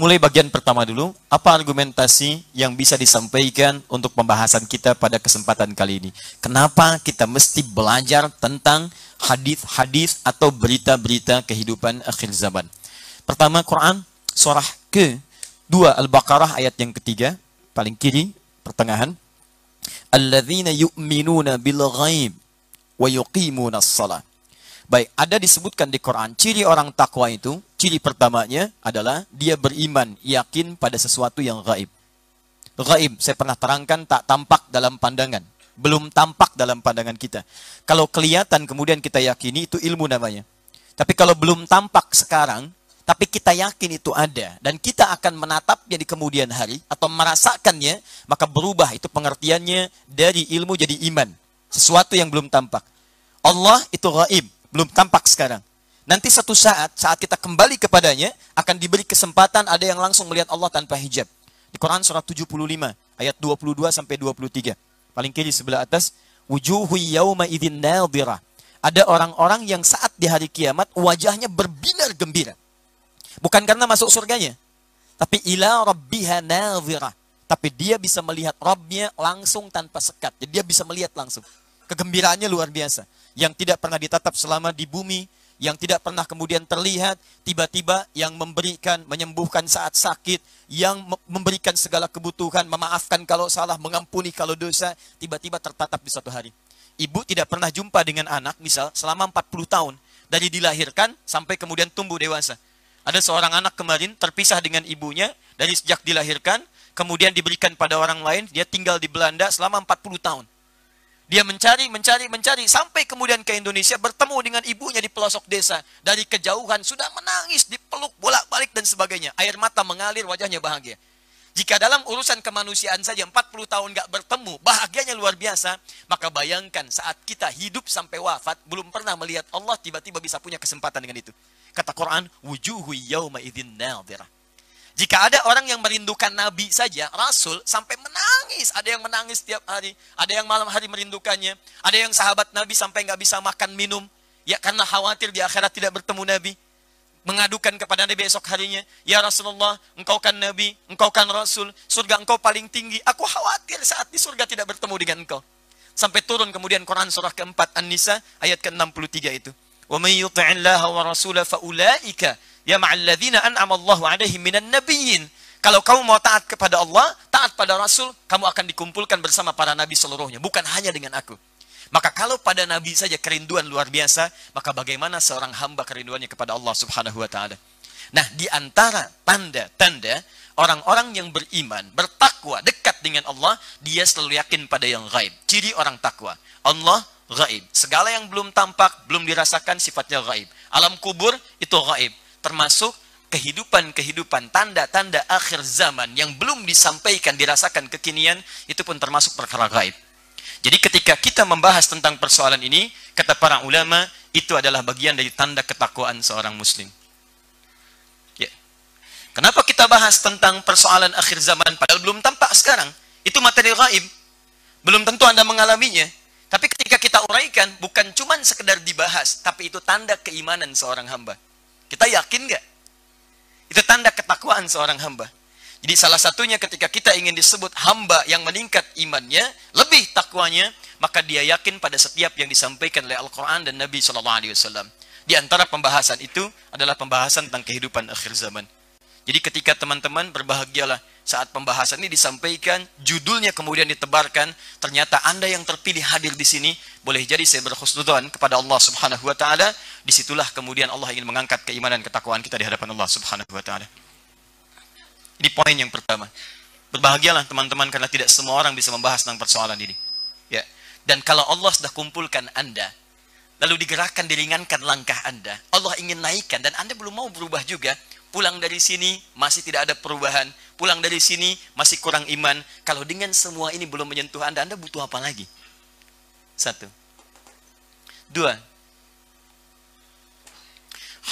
mulai bagian pertama dulu. Apa argumentasi yang bisa disampaikan untuk pembahasan kita pada kesempatan kali ini? Kenapa kita mesti belajar tentang hadis-hadis atau berita-berita kehidupan akhir zaman? Pertama, Quran surah ke-2 Al-Baqarah ayat yang ketiga, paling kiri, pertengahan. Alladzina yu'minuna bil ghaib wa yuqimuna as-salat. Baik, ada disebutkan di Quran ciri orang takwa itu, ciri pertamanya adalah dia beriman, yakin pada sesuatu yang gaib. Gaib, saya pernah terangkan, tak tampak dalam pandangan, belum tampak dalam pandangan kita. Kalau kelihatan kemudian kita yakini, itu ilmu namanya. Tapi kalau belum tampak sekarang, tapi kita yakin itu ada, dan kita akan menatapnya di kemudian hari, atau merasakannya, maka berubah itu pengertiannya dari ilmu jadi iman. Sesuatu yang belum tampak. Allah itu gaib, belum tampak sekarang. Nanti satu saat kita kembali kepadanya, akan diberi kesempatan ada yang langsung melihat Allah tanpa hijab. Di Quran surah 75, ayat 22-23. Paling kiri sebelah atas, wujuhu yawma idzin nadhirah. Ada orang-orang yang saat di hari kiamat, wajahnya berbinar gembira. Bukan karena masuk surganya, tapi ila rabbiha nadhirah. Tapi dia bisa melihat Rabbnya langsung tanpa sekat. Jadi dia bisa melihat langsung. Kegembiraannya luar biasa. Yang tidak pernah ditatap selama di bumi, yang tidak pernah kemudian terlihat, tiba-tiba yang memberikan, menyembuhkan saat sakit, yang memberikan segala kebutuhan, memaafkan kalau salah, mengampuni kalau dosa, tiba-tiba tertatap di suatu hari. Ibu tidak pernah jumpa dengan anak, misal, selama 40 tahun, dari dilahirkan sampai kemudian tumbuh dewasa. Ada seorang anak kemarin terpisah dengan ibunya, dari sejak dilahirkan, kemudian diberikan pada orang lain, dia tinggal di Belanda selama 40 tahun. Dia mencari, sampai kemudian ke Indonesia, bertemu dengan ibunya di pelosok desa. Dari kejauhan, sudah menangis, dipeluk bolak-balik dan sebagainya. Air mata mengalir, wajahnya bahagia. Jika dalam urusan kemanusiaan saja 40 tahun nggak bertemu, bahagianya luar biasa. Maka bayangkan saat kita hidup sampai wafat, belum pernah melihat Allah, tiba-tiba bisa punya kesempatan dengan itu. Kata Quran, wujuhu yawma idzin nadhirah. Jika ada orang yang merindukan Nabi saja, Rasul, sampai menangis. Ada yang menangis setiap hari. Ada yang malam hari merindukannya. Ada yang sahabat Nabi sampai nggak bisa makan minum. Ya karena khawatir di akhirat tidak bertemu Nabi. Mengadukan kepada Nabi esok harinya. Ya Rasulullah, engkau kan Nabi, engkau kan Rasul. Surga engkau paling tinggi. Aku khawatir saat di surga tidak bertemu dengan engkau. Sampai turun kemudian Quran surah keempat An-Nisa ayat ke-63 itu. Wa may yuti'illaha wa rasulahu fa ulaika ya ma'alladzina an'ama Allahu 'alaihim minan nabiyyin. Kalau kamu mau taat kepada Allah, taat pada Rasul, kamu akan dikumpulkan bersama para nabi seluruhnya, bukan hanya dengan aku. Maka kalau pada nabi saja kerinduan luar biasa, maka bagaimana seorang hamba kerinduannya kepada Allah Subhanahu wa taala. Nah, di antara tanda-tanda orang-orang yang beriman, bertakwa, dekat dengan Allah, dia selalu yakin pada yang gaib. Ciri orang takwa, Allah gaib. Segala yang belum tampak, belum dirasakan sifatnya gaib. Alam kubur itu gaib. Termasuk kehidupan-kehidupan, tanda-tanda akhir zaman yang belum disampaikan, dirasakan kekinian, itu pun termasuk perkara gaib. Jadi ketika kita membahas tentang persoalan ini, kata para ulama, itu adalah bagian dari tanda ketakwaan seorang muslim. Ya. Kenapa kita bahas tentang persoalan akhir zaman, padahal belum tampak sekarang? Itu materi gaib. Belum tentu Anda mengalaminya. Tapi ketika kita uraikan, bukan cuma sekedar dibahas, tapi itu tanda keimanan seorang hamba. Kita yakin nggak? Itu tanda ketakwaan seorang hamba. Jadi salah satunya ketika kita ingin disebut hamba yang meningkat imannya, lebih takwanya, maka dia yakin pada setiap yang disampaikan oleh Al-Quran dan Nabi SAW. Di antara pembahasan itu adalah pembahasan tentang kehidupan akhir zaman. Jadi ketika teman-teman berbahagialah saat pembahasan ini disampaikan, judulnya kemudian ditebarkan, ternyata Anda yang terpilih hadir di sini, boleh jadi saya berhusnudzon kepada Allah Subhanahu wa taala, disitulah kemudian Allah ingin mengangkat keimanan ketakwaan kita di hadapan Allah Subhanahu wa taala. Ini poin yang pertama. Berbahagialah teman-teman karena tidak semua orang bisa membahas tentang persoalan ini. Ya. Dan kalau Allah sudah kumpulkan Anda, lalu digerakkan, diringankan langkah Anda, Allah ingin naikkan dan Anda belum mau berubah juga, pulang dari sini masih tidak ada perubahan, pulang dari sini masih kurang iman. Kalau dengan semua ini belum menyentuh Anda, Anda butuh apa lagi? Satu. Dua.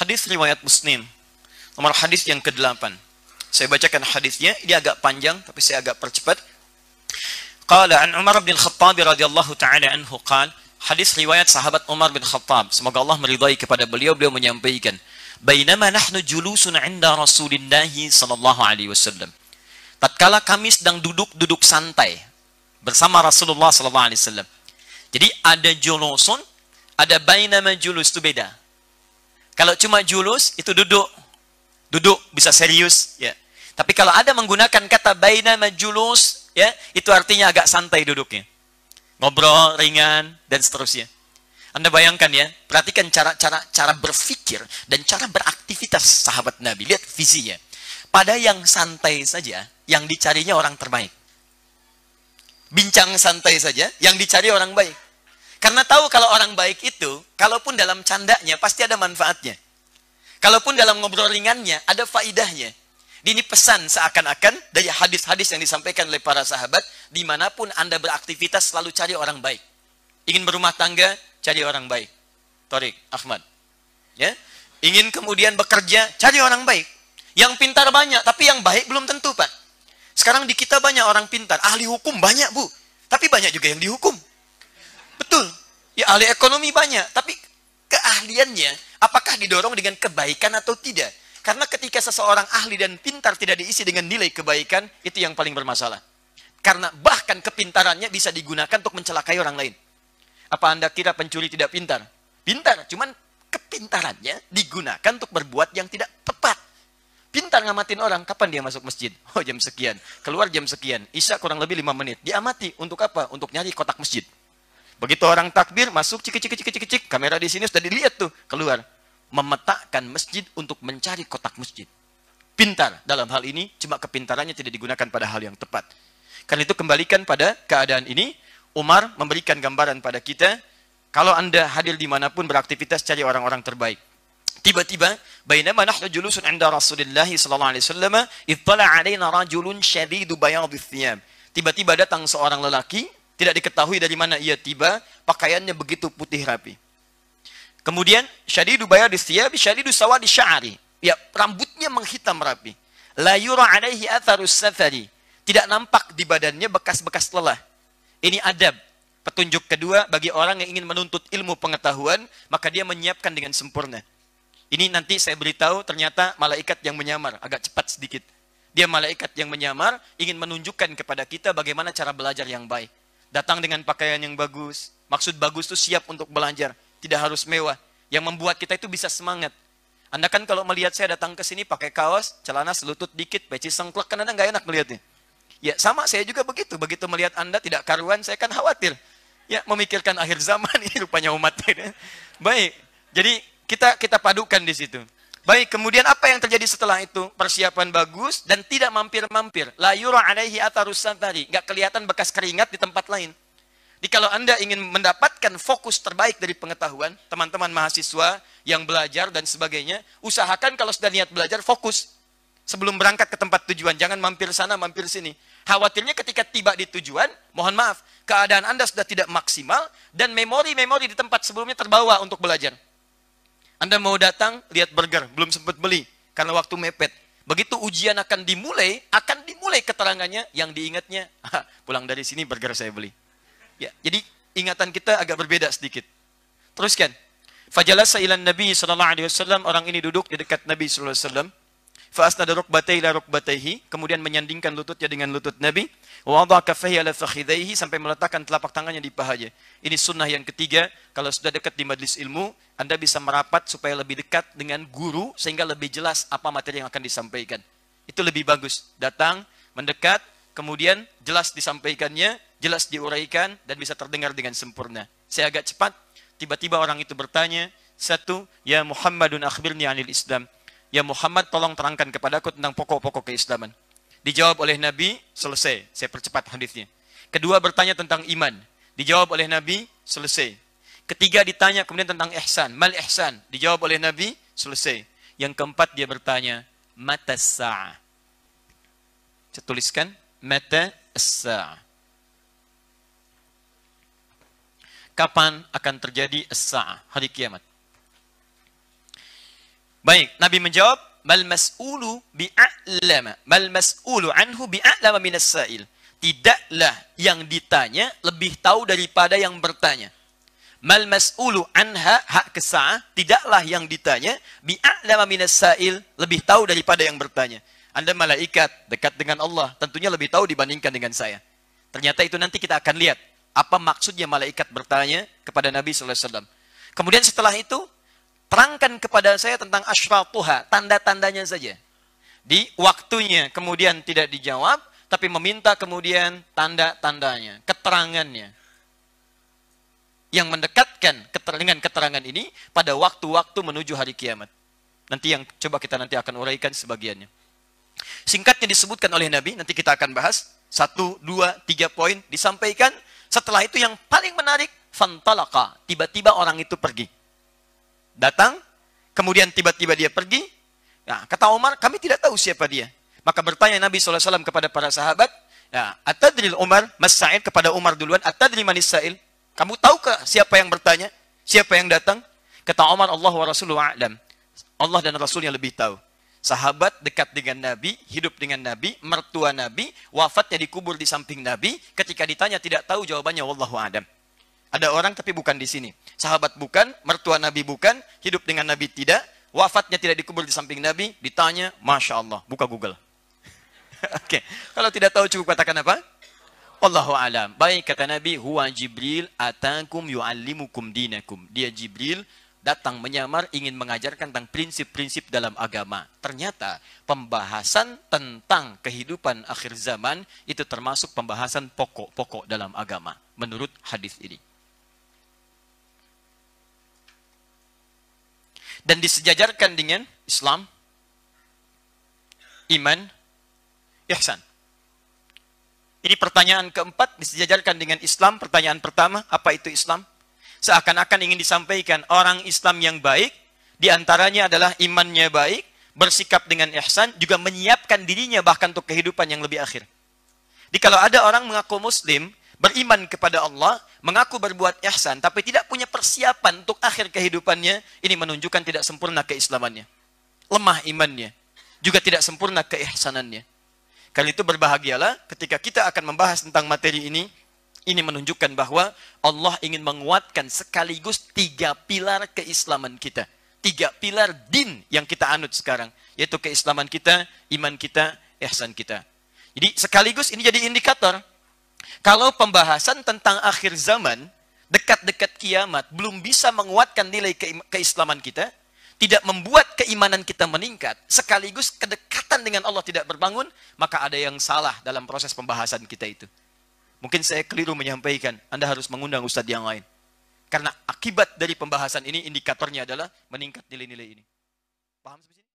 Hadis riwayat Muslim. Nomor hadis yang ke-8. Saya bacakan hadisnya, ini agak panjang tapi saya agak percepat. Qala an Umar bin Khattab radhiyallahu taala anhu qala, hadis riwayat sahabat Umar bin Khattab, semoga Allah meridai kepada beliau, beliau menyampaikan, Bainama nahnu julusun 'inda Rasulillah sallallahu alaihi wasallam. Tatkala kami sedang duduk santai bersama Rasulullah sallallahu alaihi wasallam. Jadi ada julusun, ada bainama julus, itu beda. Kalau cuma julus itu duduk bisa serius ya. Tapi kalau ada menggunakan kata bainama julus ya, itu artinya agak santai duduknya. Ngobrol ringan dan seterusnya. Anda bayangkan ya, perhatikan cara berpikir dan cara beraktivitas sahabat Nabi. Lihat visinya. Pada yang santai saja, yang dicarinya orang terbaik. Bincang santai saja, yang dicari orang baik. Karena tahu kalau orang baik itu, kalaupun dalam candanya, pasti ada manfaatnya. Kalaupun dalam ngobrol ringannya, ada faidahnya. Ini pesan seakan-akan dari hadis-hadis yang disampaikan oleh para sahabat, dimanapun Anda beraktivitas, selalu cari orang baik. Ingin berumah tangga, cari orang baik. Torik, Ahmad. Ya? Ingin kemudian bekerja, cari orang baik. Yang pintar banyak, tapi yang baik belum tentu, Pak. Sekarang di kita banyak orang pintar. Ahli hukum banyak, Bu. Tapi banyak juga yang dihukum. Betul. Ya, ahli ekonomi banyak. Tapi keahliannya, apakah didorong dengan kebaikan atau tidak? Karena ketika seseorang ahli dan pintar tidak diisi dengan nilai kebaikan, itu yang paling bermasalah. Karena bahkan kepintarannya bisa digunakan untuk mencelakai orang lain. Apa Anda kira pencuri tidak pintar? Pintar, cuman kepintarannya digunakan untuk berbuat yang tidak tepat. Pintar ngamatin orang, kapan dia masuk masjid? Oh, jam sekian. Keluar jam sekian. Isya kurang lebih 5 menit. Diamati. Untuk apa? Untuk nyari kotak masjid. Begitu orang takbir, masuk, cik. Kamera di sini sudah dilihat tuh. Keluar. Memetakan masjid untuk mencari kotak masjid. Pintar. Dalam hal ini, cuma kepintarannya tidak digunakan pada hal yang tepat. Karena itu kembalikan pada keadaan ini. Umar memberikan gambaran pada kita. Kalau Anda hadir dimanapun beraktivitas, cari orang-orang terbaik. Tiba-tiba, bainama nahnu julusun 'inda Rasulillah sallallahu alaihi wasallam, ittala 'alaina rajulun syadidu bayadhith thiyab. Tiba-tiba datang seorang lelaki, tidak diketahui dari mana ia tiba, pakaiannya begitu putih rapi. Kemudian syadidu bayadhith thiyab, syadidu sawadi sya'ri. Ya, rambutnya menghitam rapi. La yura 'alaihi atharus safari. Tidak nampak di badannya bekas-bekas lelah. Ini adab. Petunjuk kedua bagi orang yang ingin menuntut ilmu pengetahuan, maka dia menyiapkan dengan sempurna. Ini nanti saya beritahu ternyata malaikat yang menyamar, agak cepat sedikit. Dia malaikat yang menyamar, ingin menunjukkan kepada kita bagaimana cara belajar yang baik. Datang dengan pakaian yang bagus. Maksud bagus itu siap untuk belajar, tidak harus mewah. Yang membuat kita itu bisa semangat. Anda kan kalau melihat saya datang ke sini pakai kaos, celana selutut dikit, peci sengklek, kan Anda nggak enak melihatnya. Ya sama saya juga begitu. Begitu melihat Anda tidak karuan, saya kan khawatir. Ya memikirkan akhir zaman ini rupanya umatnya. Baik, jadi kita padukan di situ. Baik, kemudian apa yang terjadi setelah itu? Persiapan bagus dan tidak mampir-mampir. La yura 'alaihi atharus safari. Enggak kelihatan bekas keringat di tempat lain. Jadi kalau Anda ingin mendapatkan fokus terbaik dari pengetahuan, teman-teman mahasiswa yang belajar dan sebagainya, usahakan kalau sudah niat belajar fokus. Sebelum berangkat ke tempat tujuan, jangan mampir sana, mampir sini. Khawatirnya ketika tiba di tujuan, mohon maaf, keadaan Anda sudah tidak maksimal dan memori-memori di tempat sebelumnya terbawa untuk belajar. Anda mau datang, lihat burger, belum sempat beli, karena waktu mepet. Begitu ujian akan dimulai keterangannya, yang diingatnya, pulang dari sini burger saya beli. Ya, jadi ingatan kita agak berbeda sedikit. Teruskan. Fajalasa ilan Nabi SAW, orang ini duduk di dekat Nabi SAW. Fa'asnada rukbatayhi ila rukbatayhi, kemudian menyandingkan lututnya dengan lutut Nabi. Wa wada'a kaffayhi ala fakhidhayhi, sampai meletakkan telapak tangannya di pahanya. Ini sunnah yang ketiga, kalau sudah dekat di majlis ilmu, Anda bisa merapat supaya lebih dekat dengan guru, sehingga lebih jelas apa materi yang akan disampaikan. Itu lebih bagus. Datang, mendekat, kemudian jelas disampaikannya, jelas diuraikan, dan bisa terdengar dengan sempurna. Saya agak cepat, tiba-tiba orang itu bertanya, satu, ya Muhammadun akhbirni anil Islam. Ya Muhammad, tolong terangkan kepadaku tentang pokok-pokok keislaman. Dijawab oleh Nabi, selesai. Saya percepat hadisnya. Kedua bertanya tentang iman. Dijawab oleh Nabi, selesai. Ketiga ditanya kemudian tentang ihsan. Mal ihsan. Dijawab oleh Nabi, selesai. Yang keempat dia bertanya, mata sa'ah. Saya tuliskan, mata sa'ah. Kapan akan terjadi as-sa'ah? Hari kiamat. Baik, Nabi menjawab, mal mas'ulu bi'a'lama, mal mas'ulu anhu bi'a'lama minas sa'il. Tidaklah yang ditanya lebih tahu daripada yang bertanya. Mal mas'ulu anha hak kesa'ah, tidaklah yang ditanya bi'a'lama minas sa'il, lebih tahu daripada yang bertanya. Anda malaikat, dekat dengan Allah, tentunya lebih tahu dibandingkan dengan saya. Ternyata itu nanti kita akan lihat apa maksudnya malaikat bertanya kepada Nabi sallallahu alaihi wasallam. Kemudian setelah itu terangkan kepada saya tentang asyratuha, tanda-tandanya saja. Di waktunya kemudian tidak dijawab, tapi meminta kemudian tanda-tandanya, keterangannya. Yang mendekatkan dengan keterangan ini pada waktu-waktu menuju hari kiamat. Nanti yang coba kita nanti akan uraikan sebagiannya. Singkatnya disebutkan oleh Nabi, nanti kita akan bahas 1, 2, 3 poin disampaikan. Setelah itu yang paling menarik, fantalaka, tiba-tiba orang itu pergi. Datang, kemudian tiba-tiba dia pergi. Nah, kata Umar, kami tidak tahu siapa dia. Maka bertanya Nabi SAW kepada para sahabat, nah, atadril Umar, Mas Sa'id kepada Umar duluan, atadri manis sa'il? Kamu tahukah siapa yang bertanya? Siapa yang datang? Kata Umar, Allah wa Rasuluhu a'lam. Allah dan Rasulnya lebih tahu. Sahabat dekat dengan Nabi, hidup dengan Nabi, mertua Nabi, wafatnya dikubur di samping Nabi. Ketika ditanya tidak tahu jawabannya, wallahu a'lam. Ada orang tapi bukan di sini. Sahabat bukan, mertua Nabi bukan, hidup dengan Nabi tidak, wafatnya tidak dikubur di samping Nabi, ditanya, Masya Allah, buka Google. Oke, kalau tidak tahu cukup katakan apa? Wallahu alam. Baik, kata Nabi, huwa Jibril atakum yu'allimukum dinakum. Dia Jibril datang menyamar ingin mengajarkan tentang prinsip-prinsip dalam agama. Ternyata pembahasan tentang kehidupan akhir zaman itu termasuk pembahasan pokok-pokok dalam agama menurut hadis ini. Dan disejajarkan dengan Islam, iman, ihsan. Ini pertanyaan keempat disejajarkan dengan Islam. Pertanyaan pertama, apa itu Islam? Seakan-akan ingin disampaikan orang Islam yang baik, diantaranya adalah imannya baik, bersikap dengan ihsan, juga menyiapkan dirinya bahkan untuk kehidupan yang lebih akhir. Jadi kalau ada orang mengaku Muslim, beriman kepada Allah, mengaku berbuat ihsan, tapi tidak punya persiapan untuk akhir kehidupannya, ini menunjukkan tidak sempurna keislamannya. Lemah imannya, juga tidak sempurna keihsanannya. Karena itu berbahagialah ketika kita akan membahas tentang materi ini menunjukkan bahwa Allah ingin menguatkan sekaligus 3 pilar keislaman kita. 3 pilar din yang kita anut sekarang, yaitu keislaman kita, iman kita, ihsan kita. Jadi sekaligus ini jadi indikator. Kalau pembahasan tentang akhir zaman, dekat-dekat kiamat, belum bisa menguatkan nilai keislaman kita, tidak membuat keimanan kita meningkat, sekaligus kedekatan dengan Allah tidak berbangun, maka ada yang salah dalam proses pembahasan kita itu. Mungkin saya keliru menyampaikan, Anda harus mengundang ustadz yang lain. Karena akibat dari pembahasan ini, indikatornya adalah meningkat nilai-nilai ini. Paham sampai sini?